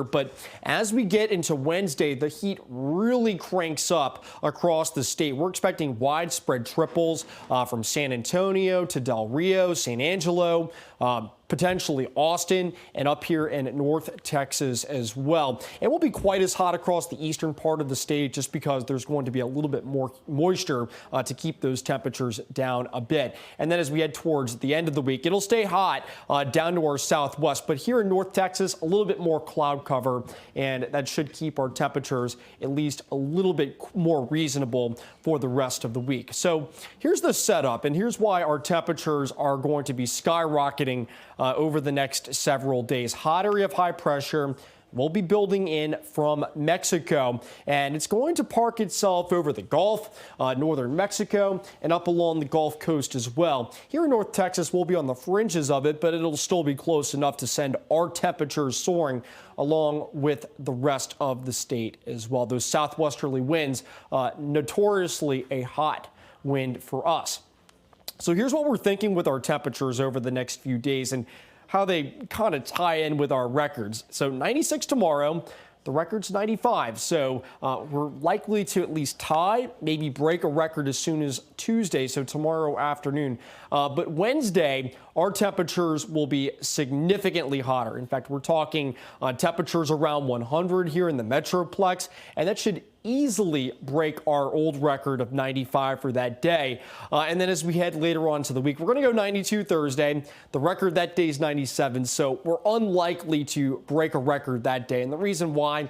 But as we get into Wednesday, the heat really cranks up across the state. We're expecting widespread triples from San Antonio to Del Rio, San Angelo, potentially Austin, and up here in North Texas as well. It won't be quite as hot across the eastern part of the state just because there's going to be a little bit more moisture to keep those temperatures down a bit. And then as we head towards the end of the week, it'll stay hot down to our southwest. But here in North Texas, a little bit more cloud cover, and that should keep our temperatures at least a little bit more reasonable for the rest of the week. So here's the setup, and here's why our temperatures are going to be skyrocketing over the next several days. Hot area of high pressure will be building in from Mexico, and it's going to park itself over the Gulf, northern Mexico, and up along the Gulf Coast as well. Here in North Texas, we'll be on the fringes of it, but it'll still be close enough to send our temperatures soaring along with the rest of the state as well. Those southwesterly winds, notoriously a hot wind for us. So here's what we're thinking with our temperatures over the next few days and how they kind of tie in with our records. So 96 tomorrow, the record's 95. So we're likely to at least tie, maybe break a record as soon as Tuesday, so tomorrow afternoon. But Wednesday, our temperatures will be significantly hotter. In fact, we're talking temperatures around 100 here in the Metroplex, and that should easily break our old record of 95 for that day. And then as we head later on to the week, we're going to go 92 Thursday. The record that day is 97, so we're unlikely to break a record that day. And the reason why,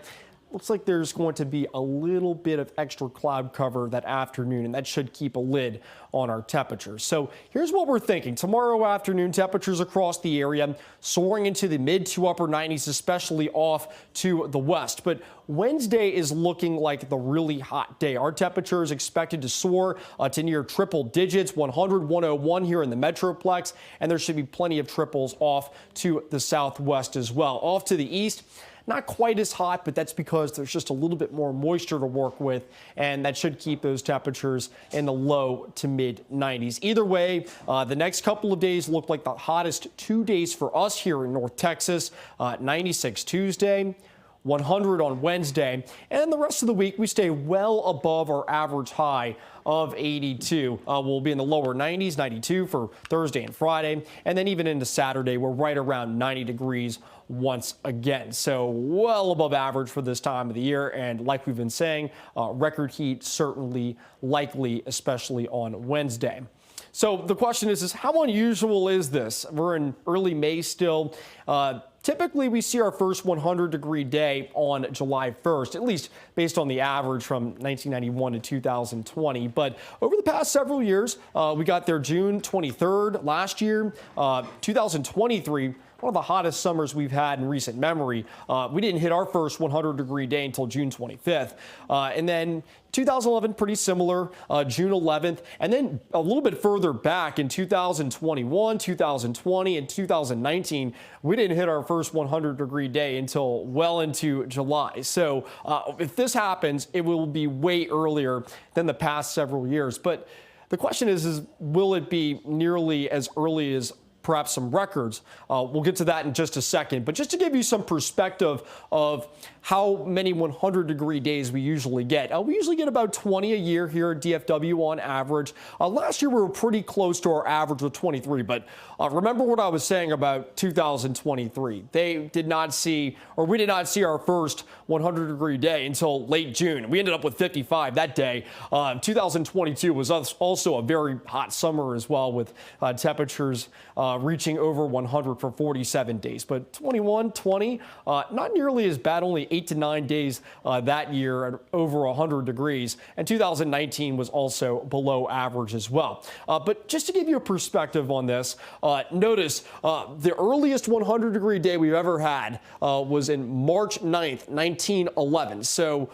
looks like there's going to be a little bit of extra cloud cover that afternoon, and that should keep a lid on our temperatures. So here's what we're thinking. Tomorrow afternoon, temperatures across the area soaring into the mid to upper 90s, especially off to the west. But Wednesday is looking like the really hot day. Our temperature is expected to soar to near triple digits, 100, 101 here in the Metroplex, and there should be plenty of triples off to the southwest as well. Off to the east, not quite as hot, but that's because there's just a little bit more moisture to work with, and that should keep those temperatures in the low to mid 90s. Either way, the next couple of days look like the hottest 2 days for us here in North Texas. 96 Tuesday, 100 on Wednesday, and the rest of the week we stay well above our average high of 82. We'll be in the lower 90s, 92 for Thursday and Friday, and then even into Saturday, we're right around 90 degrees once again. So well above average for this time of the year, and like we've been saying, record heat certainly likely, especially on Wednesday. So the question is how unusual is this? We're in early May still. Typically, we see our first 100-degree day on July 1st, at least based on the average from 1991 to 2020. But over the past several years, we got there June 23rd last year, 2023. One of the hottest summers we've had in recent memory. We didn't hit our first 100-degree day until June 25th. And then 2011, pretty similar, June 11th. And then a little bit further back in 2021, 2020, and 2019, we didn't hit our first 100-degree day until well into July. So if this happens, it will be way earlier than the past several years. But the question is will it be nearly as early as perhaps some records? We'll get to that in just a second. But just to give you some perspective of how many 100-degree days we usually get. We usually get about 20 a year here at DFW on average. Last year, we were pretty close to our average with 23. But remember what I was saying about 2023. We did not see our first 100-degree day until late June. We ended up with 55 that day. 2022 was also a very hot summer as well, with temperatures reaching over 100 for 47 days. But 21, 20, not nearly as bad, only 8 to 9 days that year at over 100 degrees. And 2019 was also below average as well. But just to give you a perspective on this, notice the earliest 100-degree day we've ever had was in March 9th, 1911. So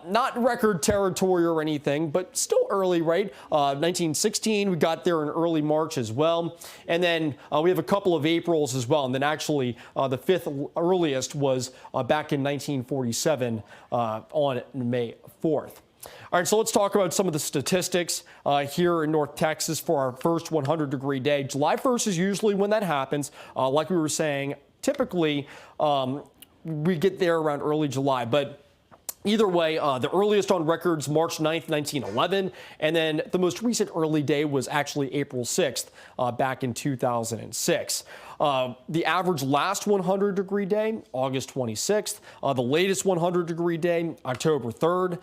not record territory or anything, but still early, right? 1916, we got there in early March as well. And then we have a couple of Aprils as well. And then actually the fifth earliest was back in 1947 on May 4th. All right, so let's talk about some of the statistics here in North Texas for our first 100-degree day. July 1st is usually when that happens. Like we were saying, typically we get there around early July. But either way, the earliest on records, March 9th, 1911, and then the most recent early day was actually April 6th back in 2006. The average last 100-degree day, August 26th. The latest 100-degree day, October 3rd.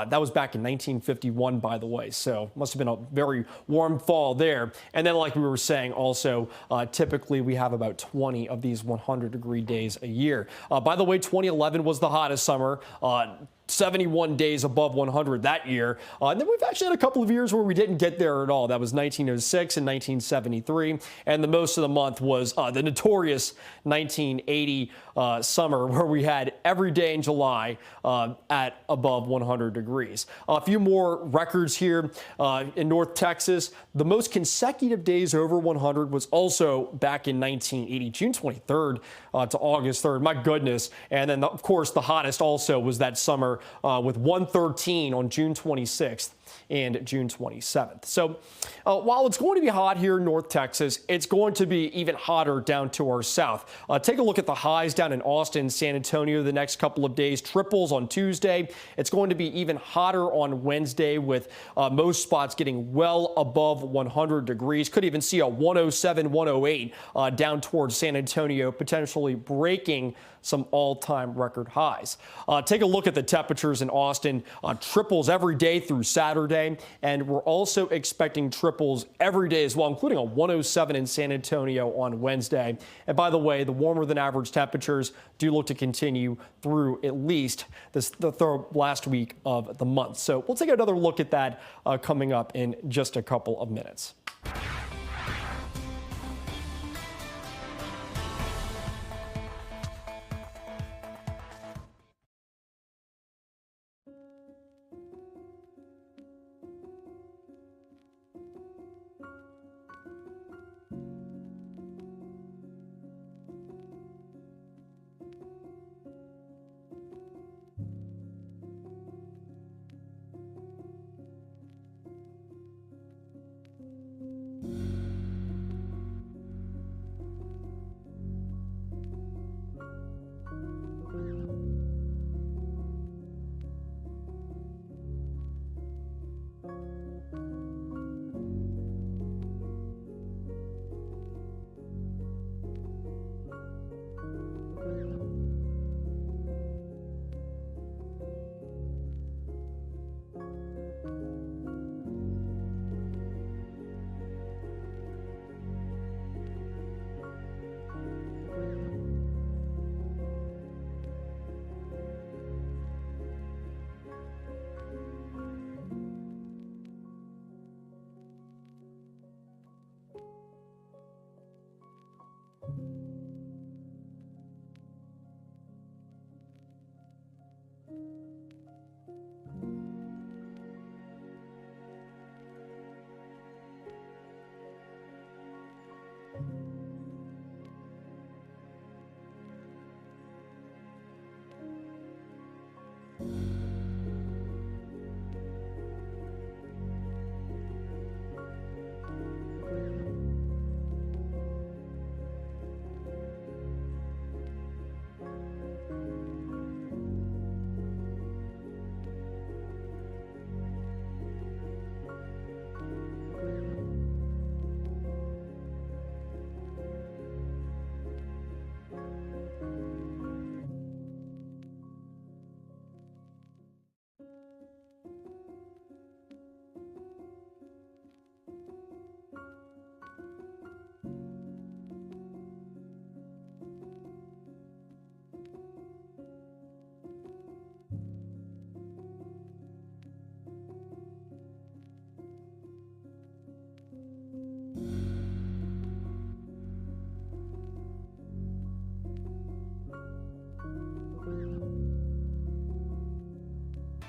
That was back in 1951, by the way, so must have been a very warm fall there. And then, like we were saying, also, typically we have about 20 of these 100-degree days a year. By the way, 2011 was the hottest summer. 71 days above 100 that year. And then we've actually had a couple of years where we didn't get there at all. That was 1906 and 1973. And the most of the month was the notorious 1980 summer, where we had every day in July at above 100 degrees. A few more records here in North Texas. The most consecutive days over 100 was also back in 1980, June 23rd to August 3rd. My goodness. And then, of course, the hottest also was that summer with 113 on June 26th and June 27th. So while it's going to be hot here in North Texas, it's going to be even hotter down to our south. Take a look at the highs down in Austin, San Antonio the next couple of days. Triples on Tuesday. It's going to be even hotter on Wednesday, with most spots getting well above 100 degrees. Could even see a 107, 108 down towards San Antonio, potentially breaking some all-time record highs. Take a look at the temperatures in Austin. Triples every day through Saturday, and we're also expecting triples every day as well, including a 107 in San Antonio on Wednesday. And by the way, the warmer than average temperatures do look to continue through at least the last week of the month. So we'll take another look at that coming up in just a couple of minutes.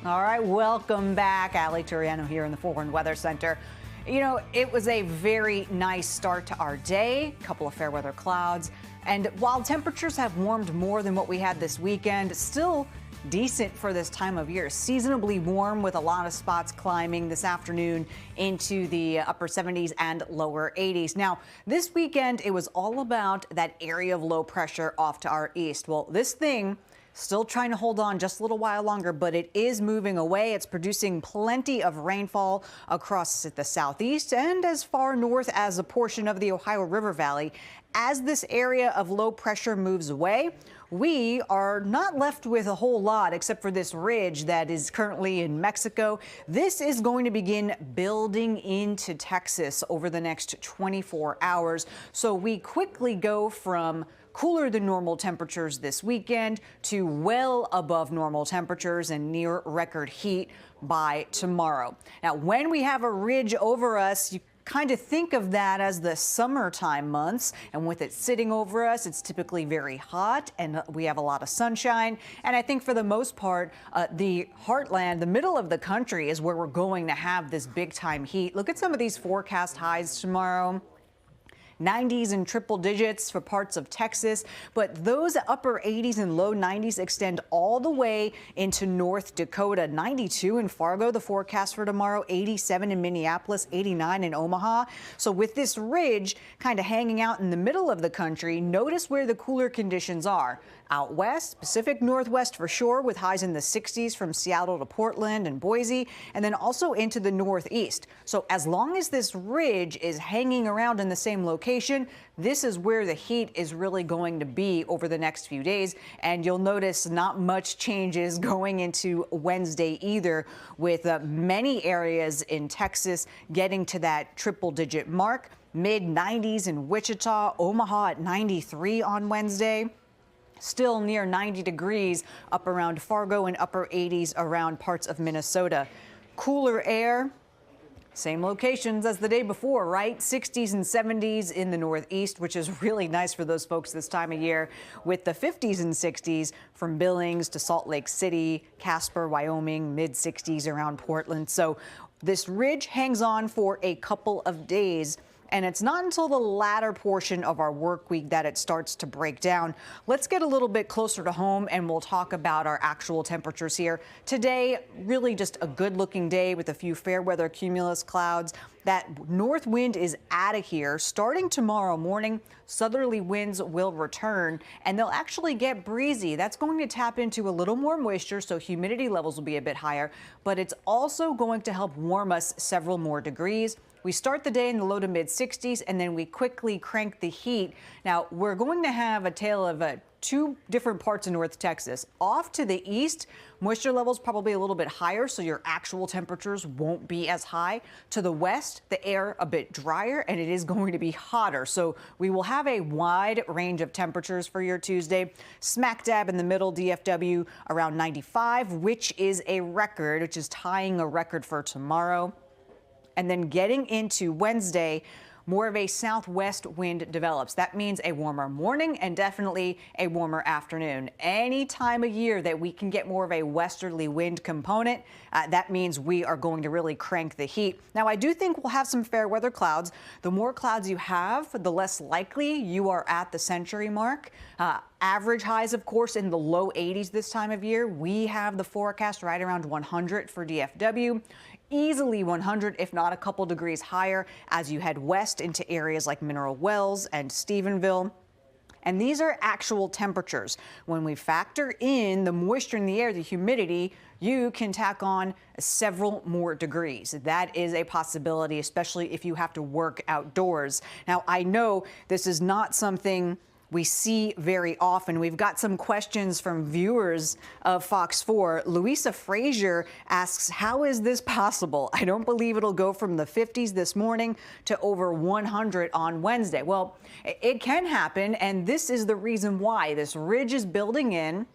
All right, welcome back. Turiano here in the 4 Horn Weather Center. You know, it was a very nice start to our day, a couple of fair weather clouds. And while temperatures have warmed more than what we had this weekend, still decent for this time of year. Seasonably warm with a lot of spots climbing this afternoon into the upper 70s and lower 80s. Now, this weekend, it was all about that area of low pressure off to our east. Well, this thing still trying to hold on just a little while longer, but it is moving away. It's producing plenty of rainfall across the southeast and as far north as a portion of the Ohio River Valley. As this area of low pressure moves away, we are not left with a whole lot except for this ridge that is currently in Mexico. This is going to begin building into Texas over the next 24 hours. So we quickly go from cooler than normal temperatures this weekend to well above normal temperatures and near record heat by tomorrow. Now, when we have a ridge over us, you kind of think of that as the summertime months, and with it sitting over us, it's typically very hot and we have a lot of sunshine. And I think for the most part, the heartland, the middle of the country, is where we're going to have this big time heat. Look at some of these forecast highs tomorrow. 90s and triple digits for parts of Texas, but those upper 80s and low 90s extend all the way into North Dakota. 92 in Fargo, the forecast for tomorrow, 87 in Minneapolis, 89 in Omaha. So with this ridge kind of hanging out in the middle of the country, notice where the cooler conditions are. Out west, Pacific Northwest for sure, with highs in the 60s from Seattle to Portland and Boise, and then also into the Northeast. So as long as this ridge is hanging around in the same location, this is where the heat is really going to be over the next few days. And you'll notice not much changes going into Wednesday either, with many areas in Texas getting to that triple-digit mark. Mid-90s in Wichita, Omaha at 93 on Wednesday. Still near 90 degrees up around Fargo and upper 80s around parts of Minnesota. Cooler air, same locations as the day before, right? 60s and 70s in the Northeast, which is really nice for those folks this time of year, with the 50s and 60s from Billings to Salt Lake City, Casper, Wyoming, mid 60s around Portland. So this ridge hangs on for a couple of days, and it's not until the latter portion of our work week that it starts to break down. Let's get a little bit closer to home and we'll talk about our actual temperatures here. Today, really just a good looking day with a few fair weather cumulus clouds. That north wind is out of here. Starting tomorrow morning, southerly winds will return and they'll actually get breezy. That's going to tap into a little more moisture, so humidity levels will be a bit higher, but it's also going to help warm us several more degrees. We start the day in the low to mid 60s and then we quickly crank the heat. Now, we're going to have a tale of two different parts of North Texas. Off to the east, moisture levels probably a little bit higher, so your actual temperatures won't be as high. To the west, the air a bit drier and it is going to be hotter. So we will have a wide range of temperatures for your Tuesday. Smack dab in the middle, DFW around 95, which is a record, which is tying a record for tomorrow. And then getting into Wednesday, more of a southwest wind develops. That means a warmer morning and definitely a warmer afternoon. Any time of year that we can get more of a westerly wind component, that means we are going to really crank the heat. Now, I do think we'll have some fair weather clouds. The more clouds you have, the less likely you are at the century mark. Average highs, of course, in the low 80s this time of year. We have the forecast right around 100 for DFW. Easily 100, if not a couple degrees higher, as you head west into areas like Mineral Wells and Stephenville. And these are actual temperatures. When we factor in the moisture in the air, the humidity, you can tack on several more degrees. That is a possibility, especially if you have to work outdoors. Now, I know this is not something we see very often. We've got some questions from viewers of Fox 4. Louisa Frazier asks, how is this possible? I don't believe it'll go from the 50s this morning to over 100 on Wednesday. Well, it can happen, and this is the reason why. This ridge is building in,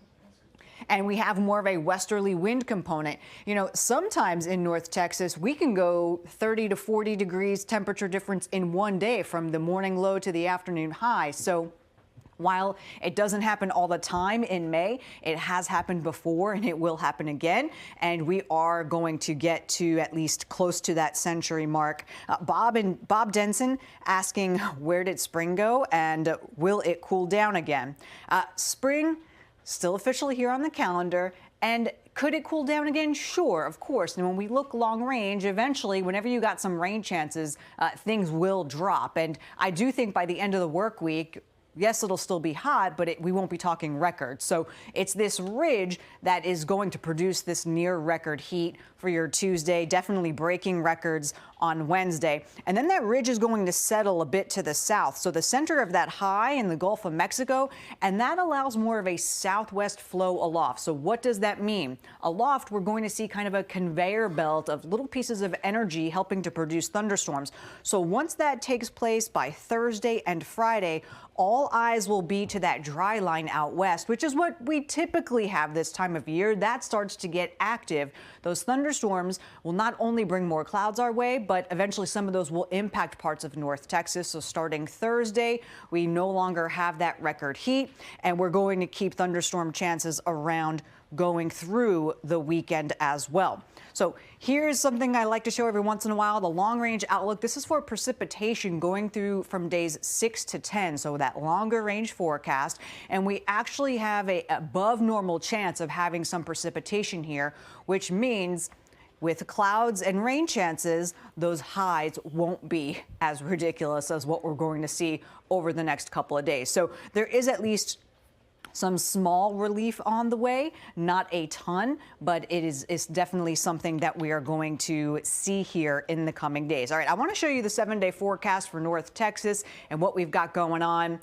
and we have more of a westerly wind component. You know, sometimes in North Texas, we can go 30 to 40 degrees temperature difference in one day from the morning low to the afternoon high. So while it doesn't happen all the time in May, it has happened before and it will happen again. And we are going to get to at least close to that century mark. Bob Denson asking, where did spring go and will it cool down again? Spring still officially here on the calendar. And could it cool down again? Sure, of course. And when we look long range, eventually, whenever you got some rain chances, things will drop. And I do think by the end of the work week, yes, it'll still be hot, but we won't be talking records. So it's this ridge that is going to produce this near record heat for your Tuesday, definitely breaking records on Wednesday. And then that ridge is going to settle a bit to the south. So the center of that high in the Gulf of Mexico, and that allows more of a southwest flow aloft. So what does that mean? Aloft, we're going to see kind of a conveyor belt of little pieces of energy helping to produce thunderstorms. So once that takes place by Thursday and Friday, all eyes will be to that dry line out west, which is what we typically have this time of year. That starts to get active. Those thunderstorms will not only bring more clouds our way, but eventually some of those will impact parts of North Texas. So starting Thursday, we no longer have that record heat, and we're going to keep thunderstorm chances around going through the weekend as well. So here's something I like to show every once in a while, the long range outlook. This is for precipitation going through from days 6 to 10, so that longer range forecast. And we actually have a above normal chance of having some precipitation here, which means with clouds and rain chances, those highs won't be as ridiculous as what we're going to see over the next couple of days. So there is at least some small relief on the way, not a ton, but it's definitely something that we are going to see here in the coming days. All right, I want to show you the 7-day forecast for North Texas and what we've got going on.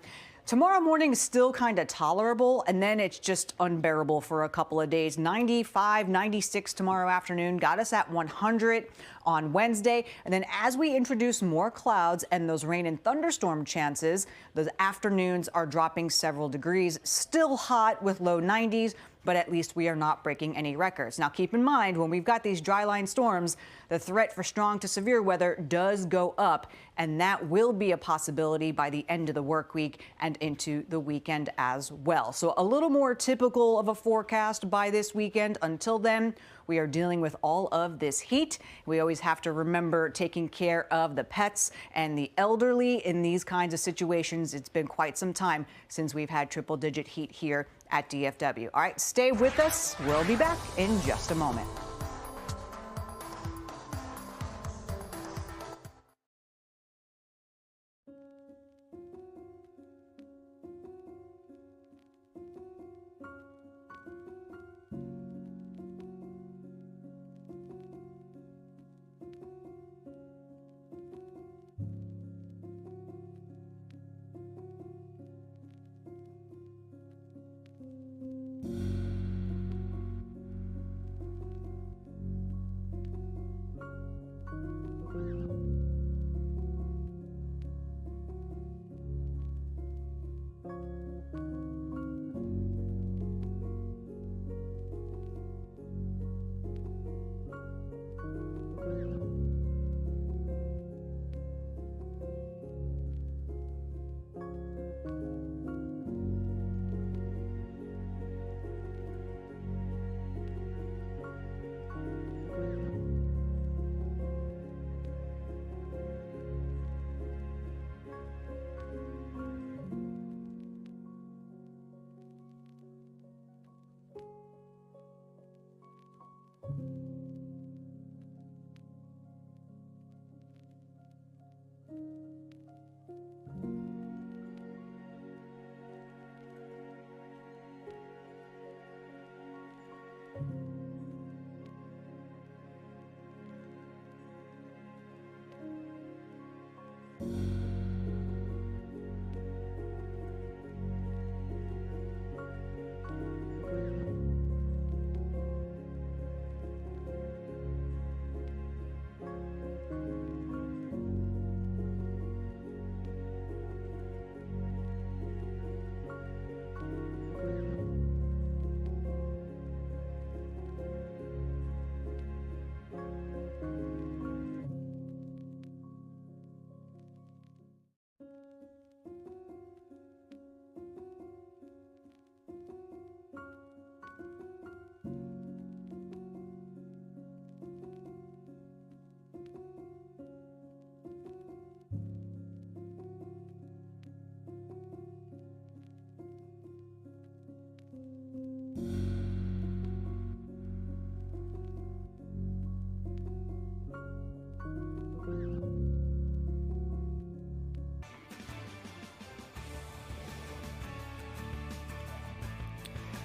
Tomorrow morning is still kind of tolerable, and then it's just unbearable for a couple of days. 95, 96 tomorrow afternoon, got us at 100 on Wednesday. And then as we introduce more clouds and those rain and thunderstorm chances, those afternoons are dropping several degrees. Still hot with low 90s, but at least we are not breaking any records. Now, keep in mind, when we've got these dry line storms, the threat for strong to severe weather does go up, and that will be a possibility by the end of the work week and into the weekend as well. So a little more typical of a forecast by this weekend. Until then, we are dealing with all of this heat. We always have to remember taking care of the pets and the elderly in these kinds of situations. It's been quite some time since we've had triple-digit heat here at DFW. All right, stay with us. We'll be back in just a moment.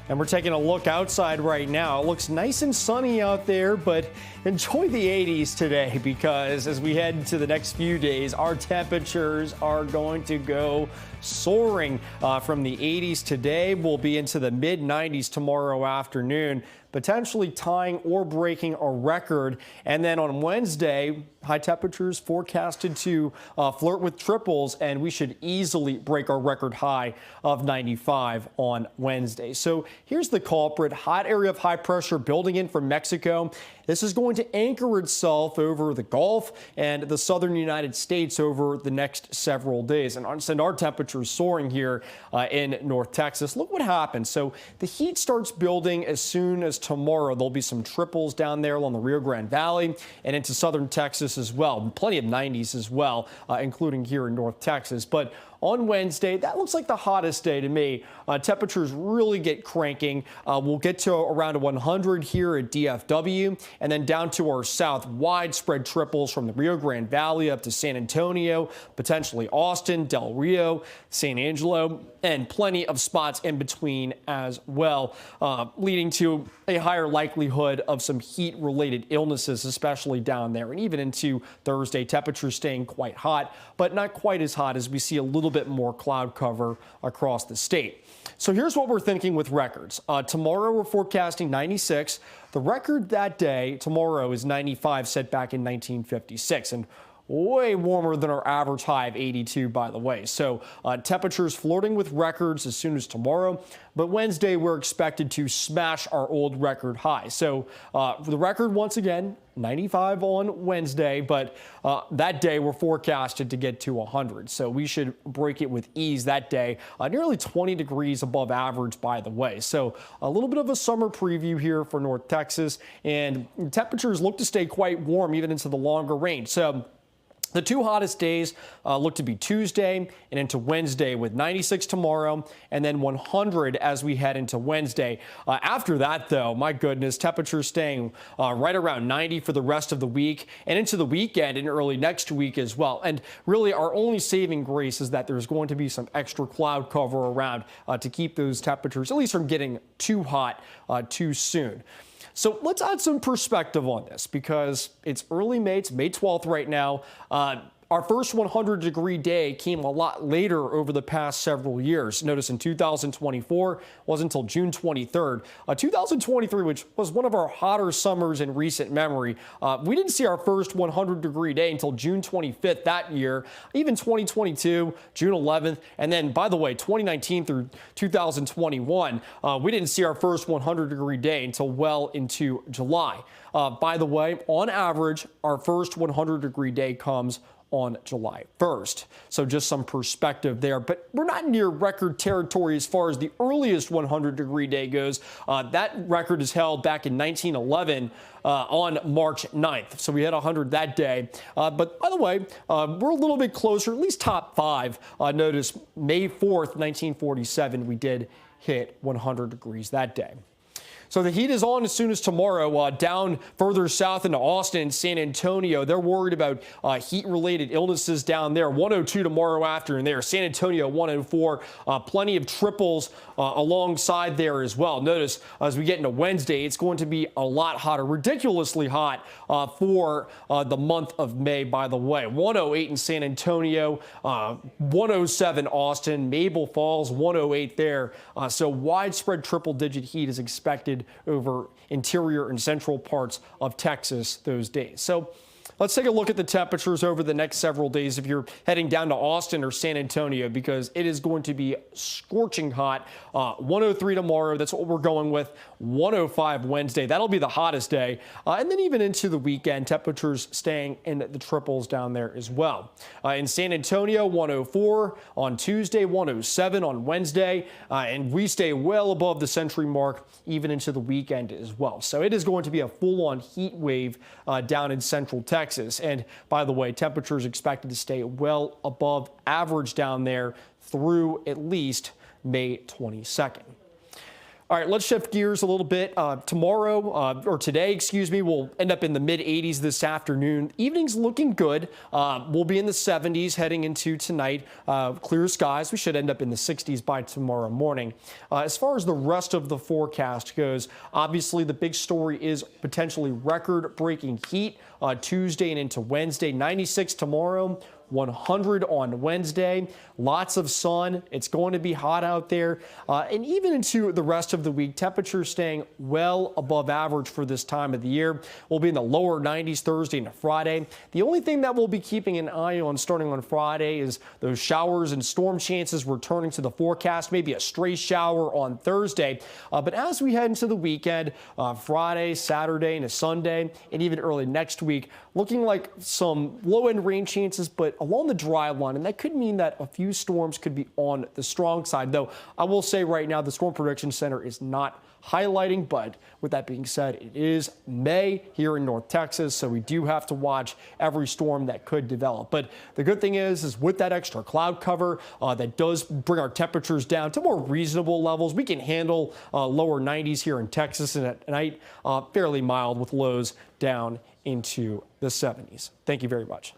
And we're taking a look outside right now. It looks nice and sunny out there, but enjoy the 80s today because as we head into the next few days, our temperatures are going to go soaring from the 80s today. We'll be into the mid 90s tomorrow afternoon, potentially tying or breaking a record. And then on Wednesday, high temperatures forecasted to flirt with triples, and we should easily break our record high of 95 on Wednesday. So here's the culprit: hot area of high pressure building in from Mexico. This is going to anchor itself over the Gulf and the southern United States over the next several days and send our temperatures soaring here in North Texas. Look what happens. So the heat starts building as soon as tomorrow. There'll be some triples down there along the Rio Grande Valley and into southern Texas as well. Plenty of 90s as well, including here in North Texas. But on Wednesday, that looks like the hottest day to me. Temperatures really get cranking. We'll get to around 100 here at DFW and then down to our south. Widespread triples from the Rio Grande Valley up to San Antonio, potentially Austin, Del Rio, San Angelo, and plenty of spots in between as well, leading to a higher likelihood of some heat-related illnesses, especially down there. And even into Thursday, temperatures staying quite hot, but not quite as hot as we see a little bit more cloud cover across the state. So here's what we're thinking with records. Tomorrow we're forecasting 96. The record that day tomorrow is 95, set back in 1956. And way warmer than our average high of 82, by the way. So temperatures flirting with records as soon as tomorrow. But Wednesday, we're expected to smash our old record high. So the record, once again, 95 on Wednesday, but that day we're forecasted to get to 100. So we should break it with ease that day. Nearly 20 degrees above average, by the way. So a little bit of a summer preview here for North Texas. And temperatures look to stay quite warm even into the longer range. So the two hottest days look to be Tuesday and into Wednesday, with 96 tomorrow and then 100 as we head into Wednesday. After that, though, my goodness, temperatures staying right around 90 for the rest of the week and into the weekend and early next week as well. And really, our only saving grace is that there's going to be some extra cloud cover around to keep those temperatures at least from getting too hot too soon. So let's add some perspective on this because it's early May. It's May 12th right now. Our first 100-degree day came a lot later over the past several years. Notice in 2024 wasn't until June 23rd. 2023, which was one of our hotter summers in recent memory, we didn't see our first 100-degree day until June 25th that year. Even 2022, June 11th, and then, by the way, 2019 through 2021, we didn't see our first 100-degree day until well into July. By the way, on average, our first 100-degree day comes on July 1st. So just some perspective there, but we're not near record territory as far as the earliest 100-degree day goes. That record is held back in 1911 on March 9th. So we had 100 that day. But by the way, we're a little bit closer, at least top five. Notice May 4th, 1947, we did hit 100 degrees that day. So the heat is on as soon as tomorrow. Down further south into Austin and San Antonio, they're worried about heat-related illnesses down there. 102 tomorrow afternoon there. San Antonio 104. Plenty of triples alongside there as well. Notice as we get into Wednesday, it's going to be a lot hotter, ridiculously hot for the month of May, by the way. 108 in San Antonio, 107 Austin, Maple Falls 108 there. So widespread triple-digit heat is expected over interior and central parts of Texas those days. So let's take a look at the temperatures over the next several days if you're heading down to Austin or San Antonio, because it is going to be scorching hot. 103 tomorrow, that's what we're going with. 105 Wednesday, that'll be the hottest day. And then even into the weekend, temperatures staying in the triples down there as well. In San Antonio, 104 on Tuesday, 107 on Wednesday, and we stay well above the century mark even into the weekend as well. So it is going to be a full-on heat wave down in central Texas. And by the way, temperatures expected to stay well above average down there through at least May 22nd. All right, let's shift gears a little bit. Today, we'll end up in the mid 80s this afternoon. Evening's looking good. We'll be in the 70s heading into tonight. Clear skies. We should end up in the 60s by tomorrow morning. As far as the rest of the forecast goes, obviously the big story is potentially record-breaking heat Tuesday and into Wednesday. 96 tomorrow. 100 on Wednesday. Lots of sun. It's going to be hot out there. And even into the rest of the week, temperatures staying well above average for this time of the year. We'll be in the lower 90s Thursday and Friday. The only thing that we'll be keeping an eye on starting on Friday is those showers and storm chances returning to the forecast, maybe a stray shower on Thursday. But as we head into the weekend, Friday, Saturday, and a Sunday, and even early next week, looking like some low-end rain chances, but along the dry line, and that could mean that a few storms could be on the strong side. Though I will say right now the Storm Prediction Center is not highlighting, but with that being said, it is May here in North Texas, so we do have to watch every storm that could develop. But the good thing is with that extra cloud cover, that does bring our temperatures down to more reasonable levels. We can handle lower 90s here in Texas, and at night fairly mild with lows down into the 70s. Thank you very much.